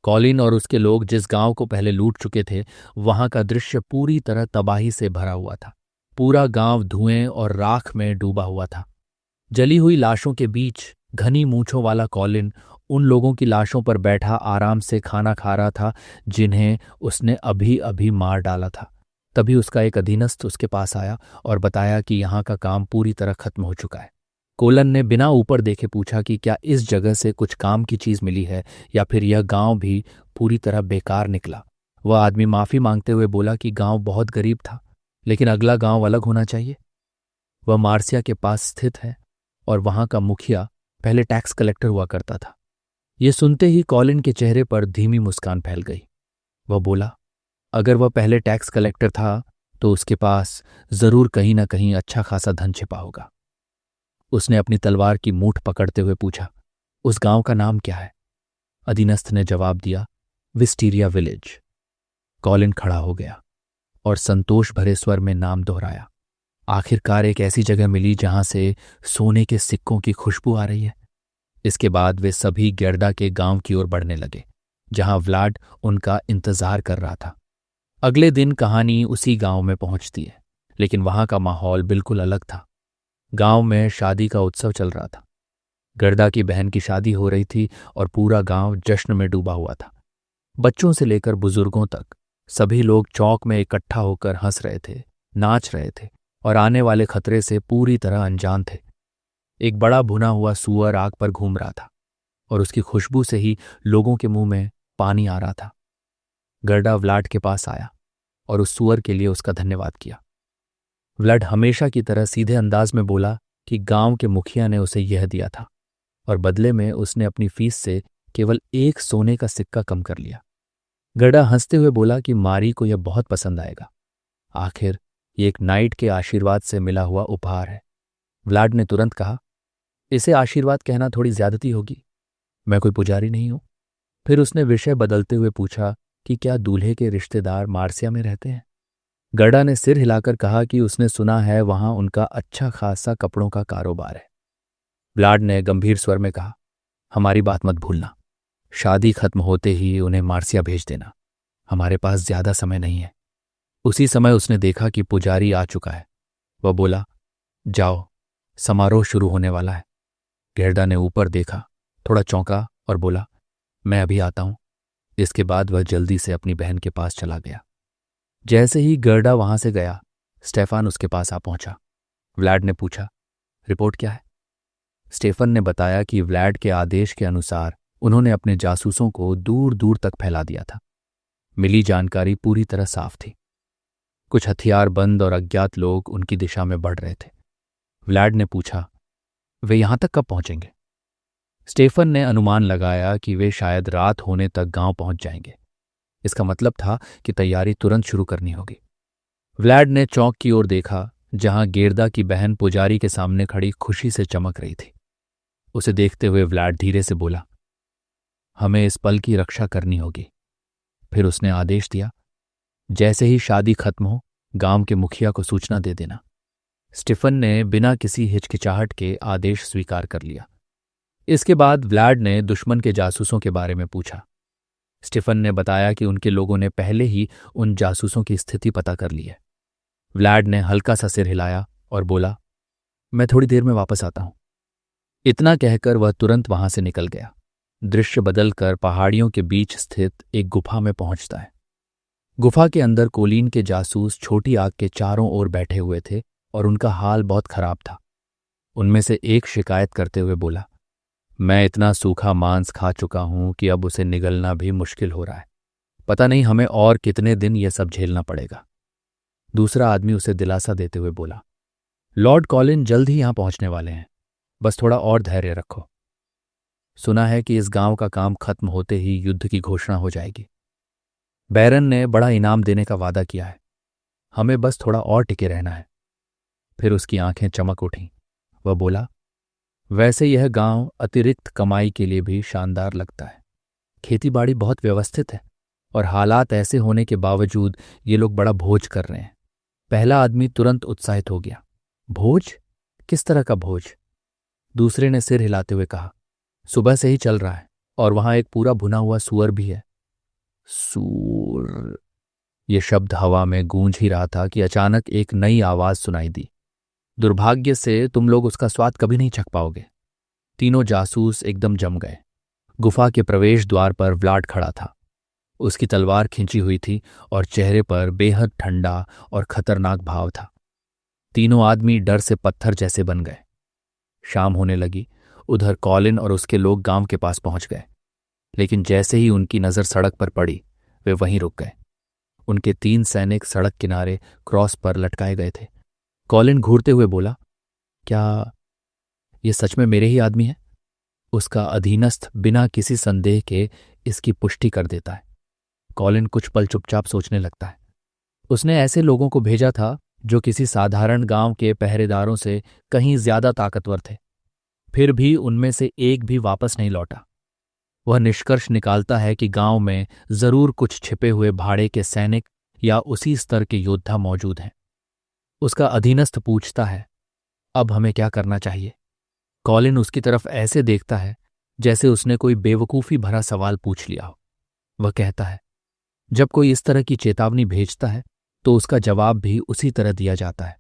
Colin और उसके लोग जिस गांव को पहले लूट चुके थे, वहां का दृश्य पूरी तरह तबाही से भरा हुआ था। पूरा गांव धुएं और राख में डूबा हुआ था। जली हुई लाशों के बीच घनी मूंछों वाला कॉलिन उन लोगों की लाशों पर बैठा आराम से खाना खा रहा था जिन्हें उसने अभी अभी मार डाला था। तभी उसका एक अधीनस्थ उसके पास आया और बताया कि यहाँ का काम पूरी तरह खत्म हो चुका है। कोलन ने बिना ऊपर देखे पूछा कि क्या इस जगह से कुछ काम की चीज मिली है या फिर यह गांव भी पूरी तरह बेकार निकला। वह आदमी माफी मांगते हुए बोला कि गांव बहुत गरीब था, लेकिन अगला गांव अलग होना चाहिए। वह मार्सिया के पास स्थित है और वहां का मुखिया पहले टैक्स कलेक्टर हुआ करता था। यह सुनते ही कॉलिन के चेहरे पर धीमी मुस्कान फैल गई। वह बोला, अगर वह पहले टैक्स कलेक्टर था तो उसके पास जरूर कहीं ना कहीं अच्छा खासा धन छिपा होगा। उसने अपनी तलवार की मूठ पकड़ते हुए पूछा, उस गांव का नाम क्या है? अधीनस्थ ने जवाब दिया, विस्टीरिया विलेज। कॉलिन खड़ा हो गया और संतोष भरे स्वर में नाम दोहराया। आखिरकार एक ऐसी जगह मिली जहां से सोने के सिक्कों की खुशबू आ रही है। इसके बाद वे सभी गेर्दा के गांव की ओर बढ़ने लगे, जहां व्लाड उनका इंतजार कर रहा था। अगले दिन कहानी उसी गांव में पहुंचती है, लेकिन वहां का माहौल बिल्कुल अलग था। गांव में शादी का उत्सव चल रहा था। गर्दा की बहन की शादी हो रही थी और पूरा गांव जश्न में डूबा हुआ था। बच्चों से लेकर बुजुर्गों तक सभी लोग चौक में इकट्ठा होकर हंस रहे थे, नाच रहे थे और आने वाले खतरे से पूरी तरह अनजान थे। एक बड़ा भुना हुआ सूअर आग पर घूम रहा था और उसकी खुशबू से ही लोगों के मुंह में पानी आ रहा था। गर्डा व्लाड के पास आया और उस सूअर के लिए उसका धन्यवाद किया। व्लाड हमेशा की तरह सीधे अंदाज में बोला कि गांव के मुखिया ने उसे यह दिया था और बदले में उसने अपनी फीस से केवल एक सोने का सिक्का कम कर लिया। गर्डा हंसते हुए बोला कि मारी को यह बहुत पसंद आएगा। आखिर ये एक नाइट के आशीर्वाद से मिला हुआ उपहार है। व्लाड ने तुरंत कहा, इसे आशीर्वाद कहना थोड़ी ज्यादती होगी। मैं कोई पुजारी नहीं हूं। फिर उसने विषय बदलते हुए पूछा कि क्या दूल्हे के रिश्तेदार मार्सिया में रहते हैं? गर्डा ने सिर हिलाकर कहा कि उसने सुना है वहां उनका अच्छा खासा कपड़ों का कारोबार है। व्लाड ने गंभीर स्वर में कहा, हमारी बात मत भूलना। शादी खत्म होते ही उन्हें मार्सिया भेज देना। हमारे पास ज्यादा समय नहीं है। उसी समय उसने देखा कि पुजारी आ चुका है। वह बोला, जाओ, समारोह शुरू होने वाला है। गेर्डा ने ऊपर देखा, थोड़ा चौंका और बोला, मैं अभी आता हूं। इसके बाद वह जल्दी से अपनी बहन के पास चला गया। जैसे ही गर्डा वहां से गया, स्टेफान उसके पास आ पहुंचा। व्लाड ने पूछा, रिपोर्ट क्या है? स्टेफन ने बताया कि व्लाड के आदेश के अनुसार उन्होंने अपने जासूसों को दूर दूर तक फैला दिया था। मिली जानकारी पूरी तरह साफ थी। कुछ हथियारबंद और अज्ञात लोग उनकी दिशा में बढ़ रहे थे। व्लाड ने पूछा, वे यहां तक कब पहुंचेंगे? स्टेफन ने अनुमान लगाया कि वे शायद रात होने तक गांव पहुंच जाएंगे। इसका मतलब था कि तैयारी तुरंत शुरू करनी होगी। व्लाड ने चौक की ओर देखा, जहां गेर्दा की बहन पुजारी के सामने खड़ी खुशी से चमक रही थी। उसे देखते हुए व्लाड धीरे से बोला, हमें इस पल की रक्षा करनी होगी। फिर उसने आदेश दिया, जैसे ही शादी खत्म हो, गांव के मुखिया को सूचना दे देना। स्टीफन ने बिना किसी हिचकिचाहट के आदेश स्वीकार कर लिया। इसके बाद व्लाड ने दुश्मन के जासूसों के बारे में पूछा। स्टीफन ने बताया कि उनके लोगों ने पहले ही उन जासूसों की स्थिति पता कर ली है। व्लाड ने हल्का सा सिर हिलाया और बोला, मैं थोड़ी देर में वापस आता हूं। इतना कहकर वह तुरंत वहां से निकल गया। दृश्य बदलकर पहाड़ियों के बीच स्थित एक गुफा में पहुंचता है। गुफा के अंदर कोलीन के जासूस छोटी आग के चारों ओर बैठे हुए थे और उनका हाल बहुत खराब था। उनमें से एक शिकायत करते हुए बोला, मैं इतना सूखा मांस खा चुका हूं कि अब उसे निगलना भी मुश्किल हो रहा है। पता नहीं हमें और कितने दिन यह सब झेलना पड़ेगा। दूसरा आदमी उसे दिलासा देते हुए बोला, लॉर्ड कॉलिन जल्द ही यहां पहुंचने वाले हैं, बस थोड़ा और धैर्य रखो। सुना है कि इस गांव का काम खत्म होते ही युद्ध की घोषणा हो जाएगी। बैरन ने बड़ा इनाम देने का वादा किया है। हमें बस थोड़ा और टिके रहना है। फिर उसकी आंखें चमक उठीं। वह बोला, वैसे यह गांव अतिरिक्त कमाई के लिए भी शानदार लगता है। खेतीबाड़ी बहुत व्यवस्थित है और हालात ऐसे होने के बावजूद ये लोग बड़ा भोज कर रहे हैं। पहला आदमी तुरंत उत्साहित हो गया, भोज? किस तरह का भोज? दूसरे ने सिर हिलाते हुए कहा, सुबह से ही चल रहा है और वहां एक पूरा भुना हुआ सूअर भी है सूर। ये शब्द हवा में गूंज ही रहा था कि अचानक एक नई आवाज सुनाई दी। दुर्भाग्य से तुम लोग उसका स्वाद कभी नहीं चख पाओगे। तीनों जासूस एकदम जम गए। गुफा के प्रवेश द्वार पर व्लाड खड़ा था। उसकी तलवार खींची हुई थी और चेहरे पर बेहद ठंडा और खतरनाक भाव था। तीनों आदमी डर से पत्थर जैसे बन गए। शाम होने लगी। उधर कॉलिन और उसके लोग गांव के पास पहुंच गए, लेकिन जैसे ही उनकी नजर सड़क पर पड़ी वे वहीं रुक गए। उनके 3 सैनिक सड़क किनारे क्रॉस पर लटकाए गए थे। कॉलिन घूरते हुए बोला, क्या ये सच में मेरे ही आदमी हैं? उसका अधीनस्थ बिना किसी संदेह के इसकी पुष्टि कर देता है। कॉलिन कुछ पल चुपचाप सोचने लगता है। उसने ऐसे लोगों को भेजा था जो किसी साधारण गांव के पहरेदारों से कहीं ज्यादा ताकतवर थे, फिर भी उनमें से एक भी वापस नहीं लौटा। वह निष्कर्ष निकालता है कि गांव में जरूर कुछ छिपे हुए भाड़े के सैनिक या उसी स्तर के योद्धा मौजूद हैं। उसका अधीनस्थ पूछता है, अब हमें क्या करना चाहिए? कॉलिन उसकी तरफ ऐसे देखता है जैसे उसने कोई बेवकूफी भरा सवाल पूछ लिया हो। वह कहता है, जब कोई इस तरह की चेतावनी भेजता है तो उसका जवाब भी उसी तरह दिया जाता है।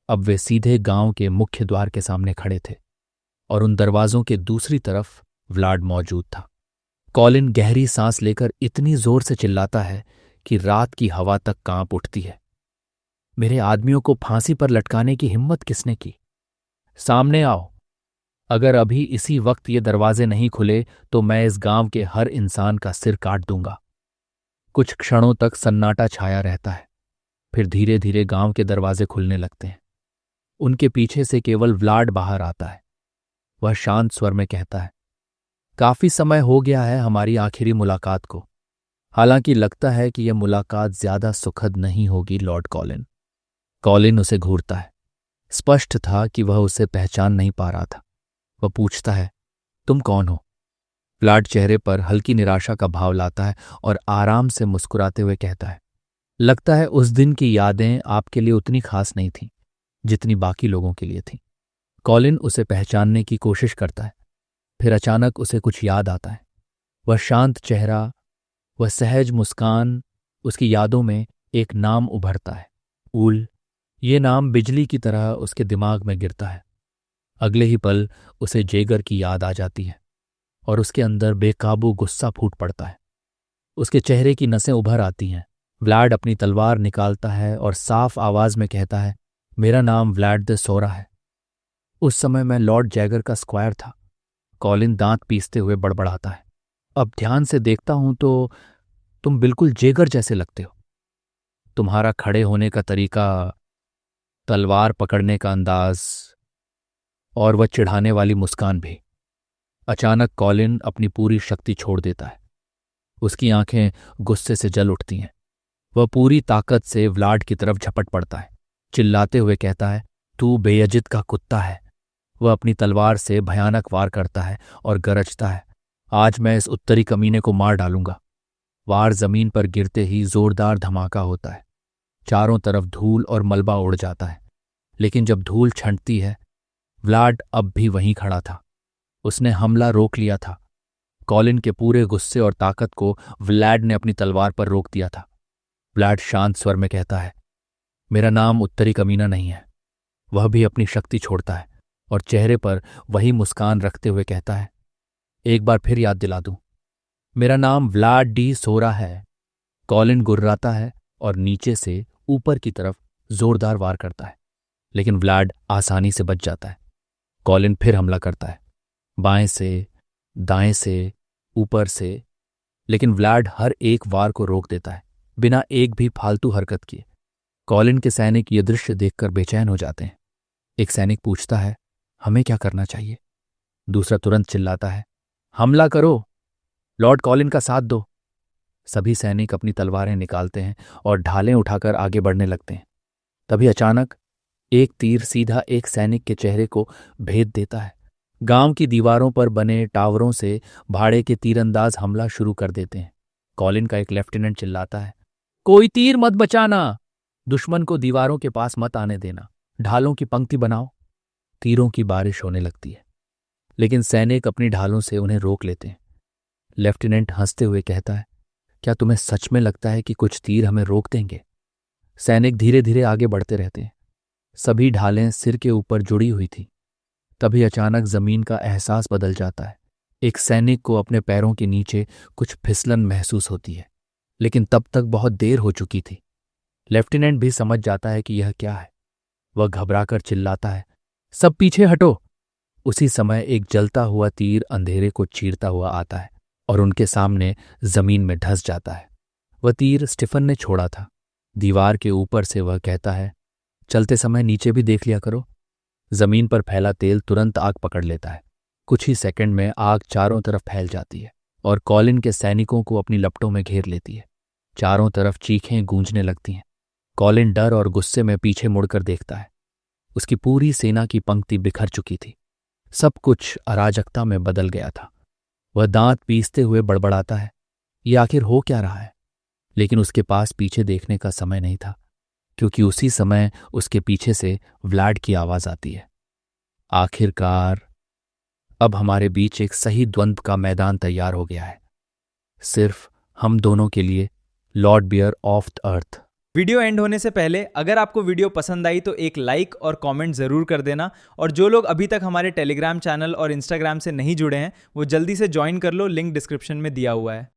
अब वे सीधे गांव के मुख्य द्वार के सामने खड़े थे और उन दरवाजों के दूसरी तरफ व्लाड मौजूद था। कॉलिन गहरी सांस लेकर इतनी जोर से चिल्लाता है कि रात की हवा तक कांप उठती है। मेरे आदमियों को फांसी पर लटकाने की हिम्मत किसने की? सामने आओ। अगर अभी इसी वक्त ये दरवाजे नहीं खुले तो मैं इस गांव के हर इंसान का सिर काट दूंगा। कुछ क्षणों तक सन्नाटा छाया रहता है, फिर धीरे धीरे गांव के दरवाजे खुलने लगते हैं। उनके पीछे से केवल व्लाड बाहर आता है। वह शांत स्वर में कहता है, काफी समय हो गया है हमारी आखिरी मुलाकात को। हालांकि लगता है कि यह मुलाकात ज्यादा सुखद नहीं होगी लॉर्ड कॉलिन। कॉलिन उसे घूरता है। स्पष्ट था कि वह उसे पहचान नहीं पा रहा था। वह पूछता है, तुम कौन हो? व्लाड चेहरे पर हल्की निराशा का भाव लाता है और आराम से मुस्कुराते हुए कहता है, लगता है उस दिन की यादें आपके लिए उतनी खास नहीं थीं जितनी बाकी लोगों के लिए थीं। कॉलिन उसे पहचानने की कोशिश करता है, फिर अचानक उसे कुछ याद आता है। वह शांत चेहरा, वह सहज मुस्कान, उसकी यादों में एक नाम उभरता है, ऊल। ये नाम बिजली की तरह उसके दिमाग में गिरता है। अगले ही पल उसे जेगर की याद आ जाती है और उसके अंदर बेकाबू गुस्सा फूट पड़ता है। उसके चेहरे की नसें उभर आती हैं। व्लाड अपनी तलवार निकालता है और साफ आवाज में कहता है, मेरा नाम व्लाड द सोरा है। उस समय मैं लॉर्ड जैगर का स्क्वायर था। कॉलिन दांत पीसते हुए बड़बड़ाता है, अब ध्यान से देखता हूं तो तुम बिल्कुल जेगर जैसे लगते हो। तुम्हारा खड़े होने का तरीका, तलवार पकड़ने का अंदाज और वह चिढ़ाने वाली मुस्कान भी। अचानक कॉलिन अपनी पूरी शक्ति छोड़ देता है। उसकी आंखें गुस्से से जल उठती हैं। वह पूरी ताकत से व्लाड की तरफ झपट पड़ता है। चिल्लाते हुए कहता है, तू बेयजित का कुत्ता है। वह अपनी तलवार से भयानक वार करता है और गरजता है, आज मैं इस उत्तरी कमीने को मार डालूंगा। वार जमीन पर गिरते ही जोरदार धमाका होता है। चारों तरफ धूल और मलबा उड़ जाता है, लेकिन जब धूल छंटती है, व्लाड अब भी वहीं खड़ा था। उसने हमला रोक लिया था। कॉलिन के पूरे गुस्से और ताकत को व्लाड ने अपनी तलवार पर रोक दिया था। व्लाड शांत स्वर में कहता है, मेरा नाम उत्तरी कमीना नहीं है। वह भी अपनी शक्ति छोड़ता है और चेहरे पर वही मुस्कान रखते हुए कहता है, एक बार फिर याद दिला दूं, मेरा नाम व्लाड डी सोरा है। कॉलिन गुर्राता है और नीचे से ऊपर की तरफ जोरदार वार करता है, लेकिन व्लाड आसानी से बच जाता है। कॉलिन फिर हमला करता है, बाएं से, दाएं से, ऊपर से, लेकिन व्लाड हर एक वार को रोक देता है, बिना एक भी फालतू हरकत किए। कॉलिन के सैनिक ये दृश्य देखकर बेचैन हो जाते हैं। एक सैनिक पूछता है, हमें क्या करना चाहिए? दूसरा तुरंत चिल्लाता है, हमला करो, लॉर्ड कॉलिन का साथ दो। सभी सैनिक अपनी तलवारें निकालते हैं और ढालें उठाकर आगे बढ़ने लगते हैं। तभी अचानक एक तीर सीधा एक सैनिक के चेहरे को भेद देता है। गांव की दीवारों पर बने टावरों से भाड़े के तीरंदाज हमला शुरू कर देते हैं। कॉलिन का एक लेफ्टिनेंट चिल्लाता है, कोई तीर मत बचाना, दुश्मन को दीवारों के पास मत आने देना, ढालों की पंक्ति बनाओ। तीरों की बारिश होने लगती है, लेकिन सैनिक अपनी ढालों से उन्हें रोक लेते हैं। लेफ्टिनेंट हंसते हुए कहता है, क्या तुम्हें सच में लगता है कि कुछ तीर हमें रोक देंगे? सैनिक धीरे धीरे आगे बढ़ते रहते हैं। सभी ढालें सिर के ऊपर जुड़ी हुई थी। तभी अचानक जमीन का एहसास बदल जाता है। एक सैनिक को अपने पैरों के नीचे कुछ फिसलन महसूस होती है, लेकिन तब तक बहुत देर हो चुकी थी। लेफ्टिनेंट भी समझ जाता है कि यह क्या है। वह घबराकर चिल्लाता है, सब पीछे हटो। उसी समय एक जलता हुआ तीर अंधेरे को चीरता हुआ आता है और उनके सामने जमीन में धंस जाता है। वह तीर स्टीफन ने छोड़ा था। दीवार के ऊपर से वह कहता है, चलते समय नीचे भी देख लिया करो। जमीन पर फैला तेल तुरंत आग पकड़ लेता है। कुछ ही सेकंड में आग चारों तरफ फैल जाती है और कॉलिन के सैनिकों को अपनी लपटों में घेर लेती है। चारों तरफ चीखें गूंजने लगती हैं। कॉलिन डर और गुस्से में पीछे मुड़कर देखता है। उसकी पूरी सेना की पंक्ति बिखर चुकी थी। सब कुछ अराजकता में बदल गया था। वह दांत पीसते हुए बड़बड़ाता है, ये आखिर हो क्या रहा है? लेकिन उसके पास पीछे देखने का समय नहीं था, क्योंकि उसी समय उसके पीछे से व्लाड की आवाज आती है, आखिरकार अब हमारे बीच एक सही द्वंद्व का मैदान तैयार हो गया है, सिर्फ हम दोनों के लिए, lord bear of the earth. Video end होने से पहले अगर आपको वीडियो पसंद आई तो एक लाइक और कमेंट ज़रूर कर देना, और जो लोग अभी तक हमारे टेलीग्राम चैनल और इंस्टाग्राम से नहीं जुड़े हैं वो जल्दी से ज्वाइन कर लो, लिंक डिस्क्रिप्शन में दिया हुआ है।